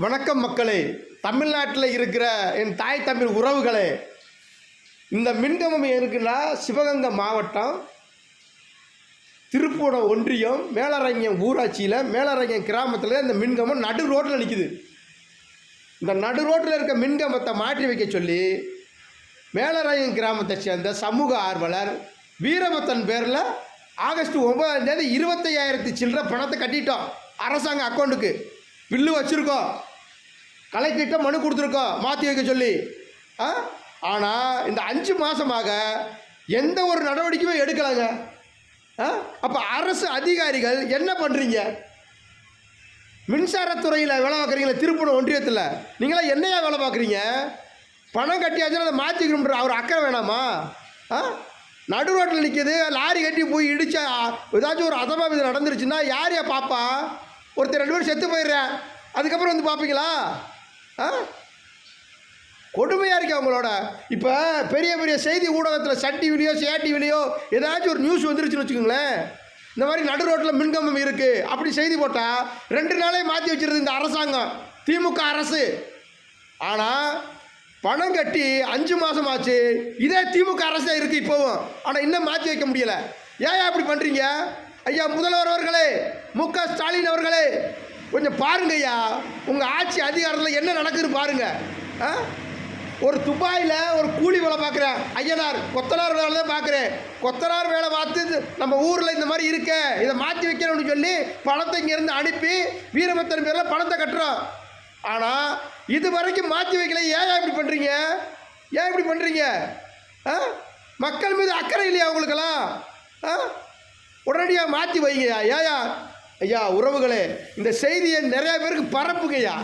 வணக்கம் மக்களே, தமிழ்நாட்டில் இருக்கிற என் தாய் தமிழ் உறவுகளே, இந்த மின்கம்பம் இருக்குன்னா சிவகங்கை மாவட்டம் திருப்பூணம் ஒன்றியம் மேலரங்கம் ஊராட்சியில் மேலரங்கம் கிராமத்தில் இந்த மின்கம்பம் நடு ரோட்டில் நிற்கிது. இந்த நடு ரோட்டில் இருக்க மின்கம்பத்தை மாற்றி வைக்க சொல்லி மேலரங்கம் கிராமத்தை சேர்ந்த சமூக ஆர்வலர் வீரபத்தன் பேரில் ஆகஸ்ட் 9ஆம் தேதி 25,000 சில்லற பணத்தை கட்டிட்டோம். அரசாங்க அக்கௌண்ட்டுக்கு பில்லு வச்சுருக்கோம், கலெக்டர்கிட்ட மனு கொடுத்துருக்கோம் மாற்றி வைக்க சொல்லி. ஆனால் இந்த 5 மாதமாக எந்த ஒரு நடவடிக்கையுமே எடுக்கலைங்க. அப்போ அரசு அதிகாரிகள் என்ன பண்ணுறீங்க? மின்சாரத்துறையில் வேலை பார்க்குறீங்களா? திருப்பூணம் ஒன்றியத்தில் நீங்களாம் என்னையா வேலை பார்க்குறீங்க? பணம் கட்டியாச்சுன்னா அதை மாற்றிக்கணுன்ற அவர் அக்கறை வேணாமா? நடு ரோட்டில் நிற்கிது, லாரி கட்டி போய் இடித்தா ஏதாச்சும் ஒரு அதமாக இது நடந்துருச்சுன்னா யாரையா பாப்பா? ஒருத்தர் 2 பேர் செத்து போயிடுறேன், அதுக்கப்புறம் வந்து பார்ப்பீங்களா? கொடுமையாக இருக்கு அவங்களோட. இப்போ பெரிய பெரிய செய்தி ஊடகத்தில் சன் டிவிலையோ டிவிலையோ ஏதாச்சும் ஒரு நியூஸ் வந்துருச்சுன்னு வச்சுக்கோங்களேன், இந்த மாதிரி நடு ரோட்டில் மின்கம்பம் இருக்குது அப்படி செய்தி போட்டால் 2 நாளே மாற்றி வச்சுருது இந்த அரசாங்கம், திமுக அரசு. ஆனால் பணம் கட்டி 5 மாதம் ஆச்சு, இதே திமுக அரசே இருக்குது இப்போவும். ஆனால் இன்னும் மாற்றி வைக்க முடியலை. ஏன் அப்படி பண்ணுறீங்க? ஐயா முதல்வர் அவர்களே, மு.க. ஸ்டாலின் அவர்களே, கொஞ்சம் பாருங்க ஐயா, உங்கள் ஆட்சி அதிகாரத்தில் என்ன நடக்குதுன்னு பாருங்கள். ஒரு துபாயில் ஒரு கூலி வேலை பார்க்குறேன், ஐயனார் கொத்தனார் வேலை தான் பார்க்குறேன். கொத்தனார் வேலை பார்த்து நம்ம ஊரில் இந்த மாதிரி இருக்க, இதை மாற்றி வைக்கணும்னு சொல்லி பணத்தை இங்கேருந்து அனுப்பி வீரபத்தன் பேரில் பணத்தை கட்டுறோம். ஆனால் இது வரைக்கும் மாற்றி வைக்கல. ஏன் இப்படி பண்ணுறீங்க? ஏன் இப்படி பண்ணுறீங்க? மக்கள் மீது அக்கறை இல்லையா உங்களுக்கெல்லாம்? உடனடியாக மாற்றி வைங்கய்யா. ஏயா ஐயா உறவுகளே, இந்த செய்தியை நிறையா பேருக்கு பரப்புங்கய்யா.